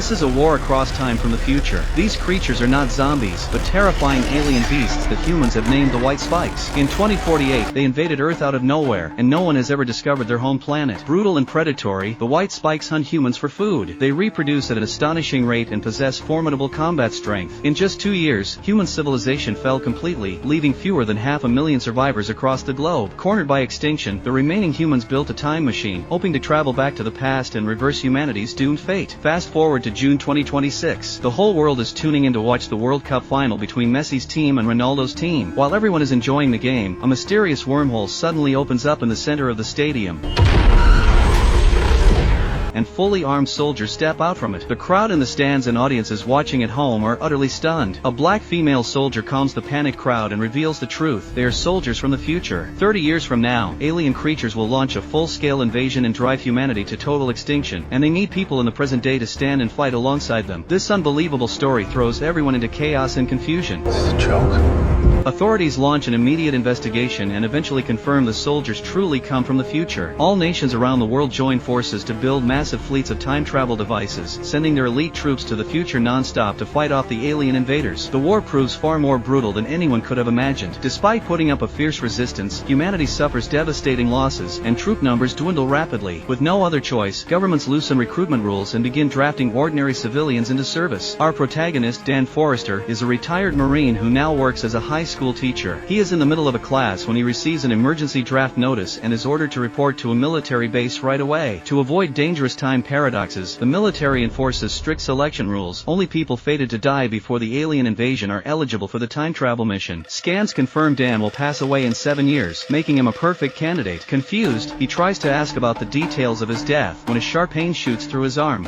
This is a war across time from the future. These creatures are not zombies, but terrifying alien beasts that humans have named the White Spikes. In 2048, they invaded Earth out of nowhere, and no one has ever discovered their home planet. Brutal and predatory, the White Spikes hunt humans for food. They reproduce at an astonishing rate and possess formidable combat strength. In just 2 years, human civilization fell completely, leaving fewer than 500,000 survivors across the globe. Cornered by extinction, the remaining humans built a time machine, hoping to travel back to the past and reverse humanity's doomed fate. Fast forward to June 2026. The whole world is tuning in to watch the World Cup final between Messi's team and Ronaldo's team. While everyone is enjoying the game, a mysterious wormhole suddenly opens up in the center of the stadium, and fully armed soldiers step out from it. The crowd in the stands and audiences watching at home are utterly stunned. A black female soldier calms the panicked crowd and reveals the truth. They are soldiers from the future. 30 years from now, alien creatures will launch a full-scale invasion and drive humanity to total extinction, and they need people in the present day to stand and fight alongside them. This unbelievable story throws everyone into chaos and confusion. This is a joke. Authorities launch an immediate investigation and eventually confirm the soldiers truly come from the future. All nations around the world join forces to build massive fleets of time travel devices, sending their elite troops to the future non-stop to fight off the alien invaders. The war proves far more brutal than anyone could have imagined. Despite putting up a fierce resistance, humanity suffers devastating losses, and troop numbers dwindle rapidly. With no other choice, governments loosen recruitment rules and begin drafting ordinary civilians into service. Our protagonist, Dan Forrester, is a retired Marine who now works as a high school teacher. He is in the middle of a class when he receives an emergency draft notice and is ordered to report to a military base right away. To avoid dangerous time paradoxes, the military enforces strict selection rules. Only people fated to die before the alien invasion are eligible for the time travel mission. Scans confirm Dan will pass away in 7 years, making him a perfect candidate. Confused, he tries to ask about the details of his death when a sharp pain shoots through his arm.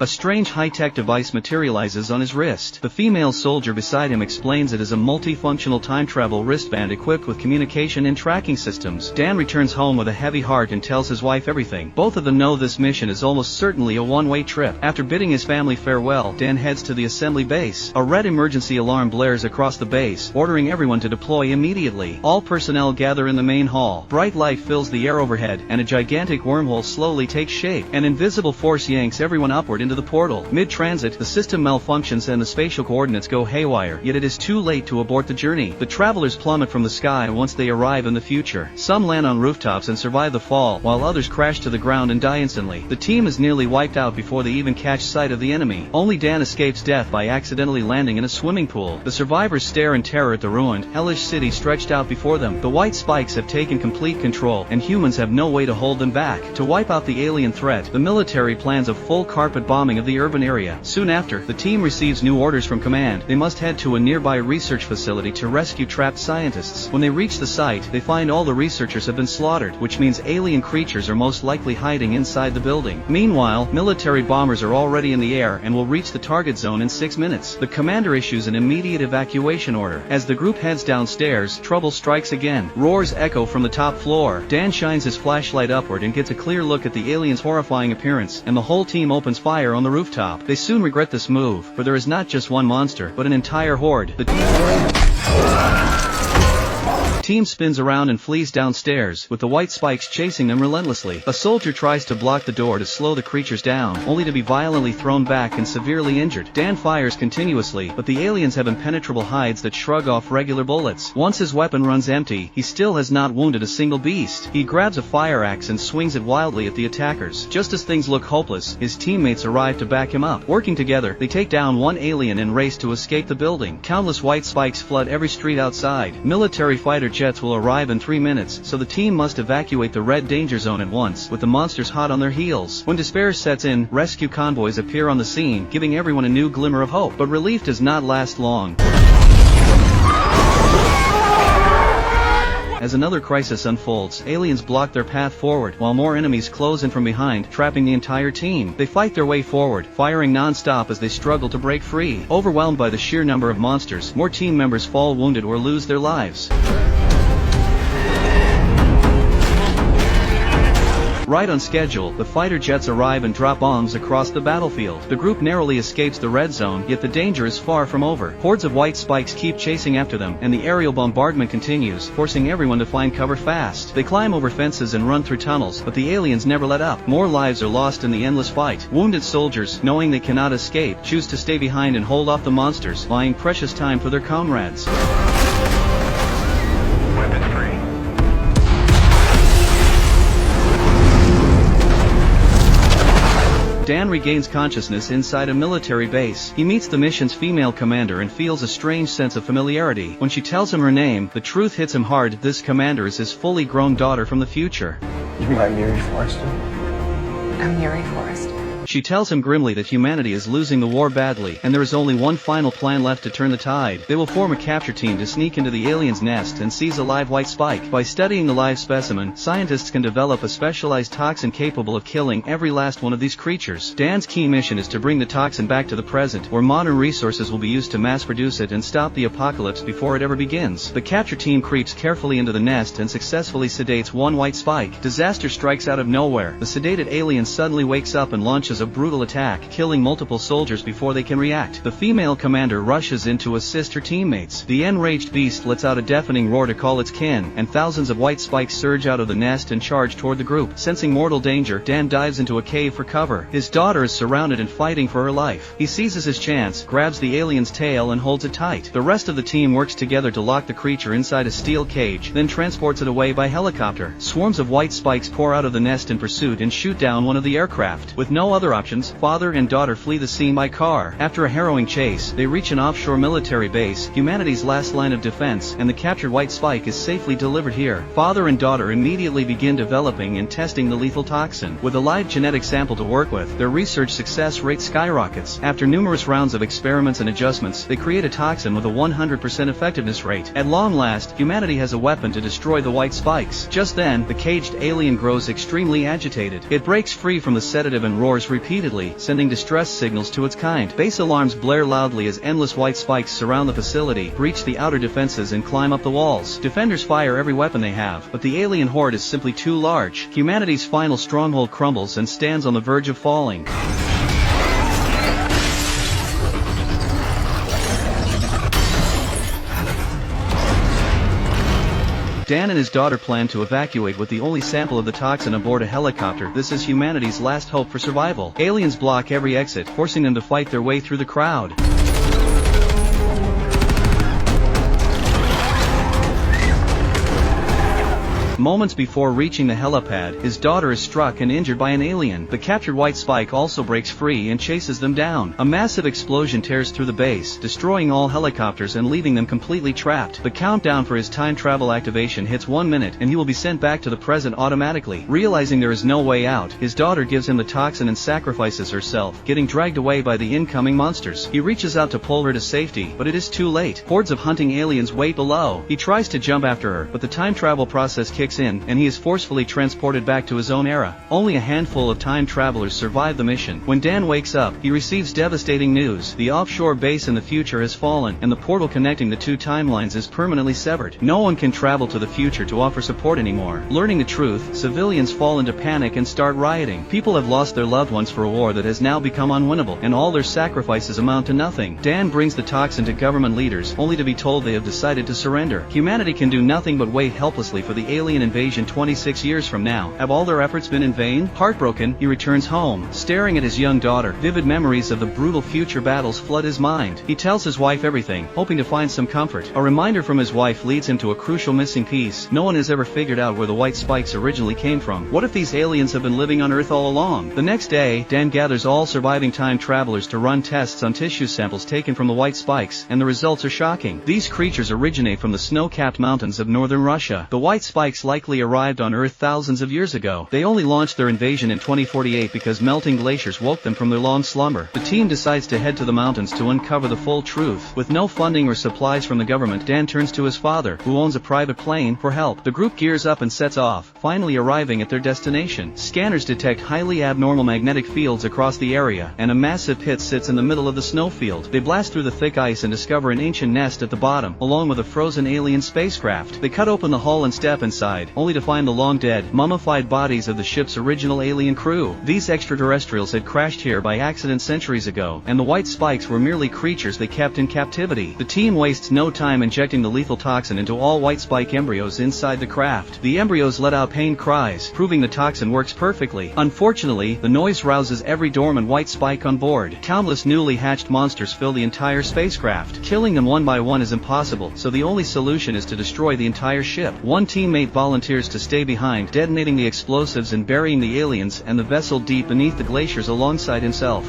A strange high-tech device materializes on his wrist. The female soldier beside him explains it is a multifunctional time travel wristband equipped with communication and tracking systems. Dan returns home with a heavy heart and tells his wife everything. Both of them know this mission is almost certainly a one-way trip. After bidding his family farewell, Dan heads to the assembly base. A red emergency alarm blares across the base, ordering everyone to deploy immediately. All personnel gather in the main hall. Bright light fills the air overhead, and a gigantic wormhole slowly takes shape. An invisible force yanks everyone upward into the portal. Mid-transit, the system malfunctions and the spatial coordinates go haywire, yet it is too late to abort the journey. The travelers plummet from the sky once they arrive in the future. Some land on rooftops and survive the fall, while others crash to the ground and die instantly. The team is nearly wiped out before they even catch sight of the enemy. Only Dan escapes death by accidentally landing in a swimming pool. The survivors stare in terror at the ruined, hellish city stretched out before them. The White Spikes have taken complete control, and humans have no way to hold them back. To wipe out the alien threat, the military plans a full carpet bombing of the urban area. Soon after, the team receives new orders from command. They must head to a nearby research facility to rescue trapped scientists. When they reach the site, they find all the researchers have been slaughtered, which means alien creatures are most likely hiding inside the building. Meanwhile, military bombers are already in the air and will reach the target zone in 6 minutes. The commander issues an immediate evacuation order. As the group heads downstairs, trouble strikes again. Roars echo from the top floor. Dan shines his flashlight upward and gets a clear look at the alien's horrifying appearance, and the whole team opens fire on the rooftop. They soon regret this move, for there is not just one monster, but an entire horde. The team spins around and flees downstairs, with the White Spikes chasing them relentlessly. A soldier tries to block the door to slow the creatures down, only to be violently thrown back and severely injured. Dan fires continuously, but the aliens have impenetrable hides that shrug off regular bullets. Once his weapon runs empty, he still has not wounded a single beast. He grabs a fire axe and swings it wildly at the attackers. Just as things look hopeless, his teammates arrive to back him up. Working together, they take down one alien and race to escape the building. Countless White Spikes flood every street outside. Military fighter jets will arrive in 3 minutes, so the team must evacuate the red danger zone at once, with the monsters hot on their heels. When despair sets in, rescue convoys appear on the scene, giving everyone a new glimmer of hope. But relief does not last long. As another crisis unfolds, aliens block their path forward, while more enemies close in from behind, trapping the entire team. They fight their way forward, firing non-stop as they struggle to break free. Overwhelmed by the sheer number of monsters, more team members fall wounded or lose their lives. Right on schedule, the fighter jets arrive and drop bombs across the battlefield. The group narrowly escapes the red zone, yet the danger is far from over. Hordes of white spikes keep chasing after them, and the aerial bombardment continues, forcing everyone to find cover fast. They climb over fences and run through tunnels, but the aliens never let up. More lives are lost in the endless fight. Wounded soldiers, knowing they cannot escape, choose to stay behind and hold off the monsters, buying precious time for their comrades. Weapon free. Dan regains consciousness inside a military base. He meets the mission's female commander and feels a strange sense of familiarity. When she tells him her name, the truth hits him hard. This commander is his fully grown daughter from the future. You mind Miri Forrester? I'm Miri Forrester. She tells him grimly that humanity is losing the war badly, and there is only one final plan left to turn the tide. They will form a capture team to sneak into the alien's nest and seize a live white spike. By studying the live specimen, scientists can develop a specialized toxin capable of killing every last one of these creatures. Dan's key mission is to bring the toxin back to the present, where modern resources will be used to mass produce it and stop the apocalypse before it ever begins. The capture team creeps carefully into the nest and successfully sedates one white spike. Disaster strikes out of nowhere. The sedated alien suddenly wakes up and launches a brutal attack, killing multiple soldiers before they can react. The female commander rushes in to assist her teammates. The enraged beast lets out a deafening roar to call its kin, and thousands of white spikes surge out of the nest and charge toward the group. Sensing mortal danger, Dan dives into a cave for cover. His daughter is surrounded and fighting for her life. He seizes his chance, grabs the alien's tail and holds it tight. The rest of the team works together to lock the creature inside a steel cage, then transports it away by helicopter. Swarms of white spikes pour out of the nest in pursuit and shoot down one of the aircraft. With no other options, father and daughter flee the scene by car. After a harrowing chase, they reach an offshore military base, humanity's last line of defense, and the captured white spike is safely delivered here. Father and daughter immediately begin developing and testing the lethal toxin. With a live genetic sample to work with, their research success rate skyrockets. After numerous rounds of experiments and adjustments, they create a toxin with a 100% effectiveness rate. At long last, humanity has a weapon to destroy the white spikes. Just then, the caged alien grows extremely agitated. It breaks free from the sedative and roars repeatedly, sending distress signals to its kind. Base alarms blare loudly as endless white spikes surround the facility, breach the outer defenses and climb up the walls. Defenders fire every weapon they have, but the alien horde is simply too large. Humanity's final stronghold crumbles and stands on the verge of falling. Dan and his daughter plan to evacuate with the only sample of the toxin aboard a helicopter. This is humanity's last hope for survival. Aliens block every exit, forcing them to fight their way through the crowd. Moments before reaching the helipad, his daughter is struck and injured by an alien. The captured white spike also breaks free and chases them down. A massive explosion tears through the base, destroying all helicopters and leaving them completely trapped. The countdown for his time travel activation hits 1 minute, and he will be sent back to the present automatically. Realizing there is no way out, his daughter gives him the toxin and sacrifices herself, getting dragged away by the incoming monsters. He reaches out to pull her to safety, but it is too late. Hordes of hunting aliens wait below. He tries to jump after her, but the time travel process kicks in, and he is forcefully transported back to his own era. Only a handful of time travelers survive the mission. When Dan wakes up, he receives devastating news. The offshore base in the future has fallen, and the portal connecting the two timelines is permanently severed. No one can travel to the future to offer support anymore. Learning the truth, civilians fall into panic and start rioting. People have lost their loved ones for a war that has now become unwinnable, and all their sacrifices amount to nothing. Dan brings the toxin to government leaders, only to be told they have decided to surrender. Humanity can do nothing but wait helplessly for the alien invasion 26 years from now. Have all their efforts been in vain? Heartbroken, he returns home. Staring at his young daughter, vivid memories of the brutal future battles flood his mind. He tells his wife everything, hoping to find some comfort. A reminder from his wife leads him to a crucial missing piece. No one has ever figured out where the white spikes originally came from. What if these aliens have been living on Earth all along? The next day, Dan gathers all surviving time travelers to run tests on tissue samples taken from the white spikes, and the results are shocking. These creatures originate from the snow-capped mountains of northern Russia. The white spikes likely arrived on Earth thousands of years ago. They only launched their invasion in 2048 because melting glaciers woke them from their long slumber. The team decides to head to the mountains to uncover the full truth. With no funding or supplies from the government, Dan turns to his father, who owns a private plane, for help. The group gears up and sets off, finally arriving at their destination. Scanners detect highly abnormal magnetic fields across the area, and a massive pit sits in the middle of the snowfield. They blast through the thick ice and discover an ancient nest at the bottom, along with a frozen alien spacecraft. They cut open the hull and step inside, inside, only to find the long-dead, mummified bodies of the ship's original alien crew. These extraterrestrials had crashed here by accident centuries ago, and the white spikes were merely creatures they kept in captivity. The team wastes no time injecting the lethal toxin into all white spike embryos inside the craft. The embryos let out pain cries, proving the toxin works perfectly. Unfortunately, the noise rouses every dormant white spike on board. Countless newly hatched monsters fill the entire spacecraft. Killing them one by one is impossible, so the only solution is to destroy the entire ship. One teammate volunteers to stay behind, detonating the explosives and burying the aliens and the vessel deep beneath the glaciers alongside himself.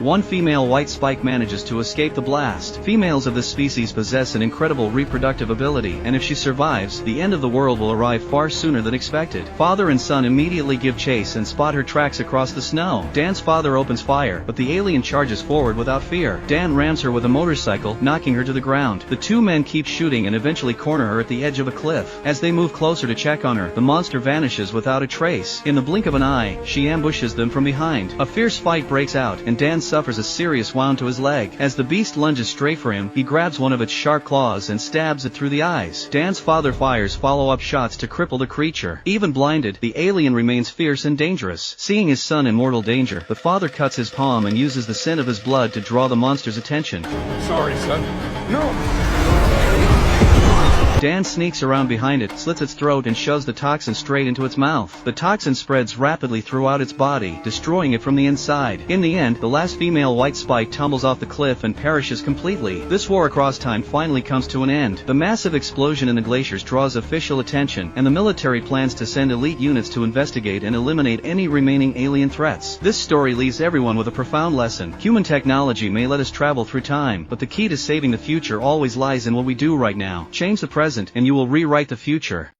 One female white spike manages to escape the blast. Females of this species possess an incredible reproductive ability, and if she survives, the end of the world will arrive far sooner than expected. Father and son immediately give chase and spot her tracks across the snow. Dan's father opens fire, but the alien charges forward without fear. Dan rams her with a motorcycle, knocking her to the ground. The two men keep shooting and eventually corner her at the edge of a cliff. As they move closer to check on her, the monster vanishes without a trace. In the blink of an eye, she ambushes them from behind. A fierce fight breaks out, and Dan suffers a serious wound to his leg. As the beast lunges straight for him, he grabs one of its sharp claws and stabs it through the eyes. Dan's father fires follow-up shots to cripple the creature. Even blinded, the alien remains fierce and dangerous. Seeing his son in mortal danger, the father cuts his palm and uses the scent of his blood to draw the monster's attention. Sorry, son. No! Dan sneaks around behind it, slits its throat and shoves the toxin straight into its mouth. The toxin spreads rapidly throughout its body, destroying it from the inside. In the end, the last female white spike tumbles off the cliff and perishes completely. This war across time finally comes to an end. The massive explosion in the glaciers draws official attention, and the military plans to send elite units to investigate and eliminate any remaining alien threats. This story leaves everyone with a profound lesson. Human technology may let us travel through time, but the key to saving the future always lies in what we do right now. Change the present, and you will rewrite the future.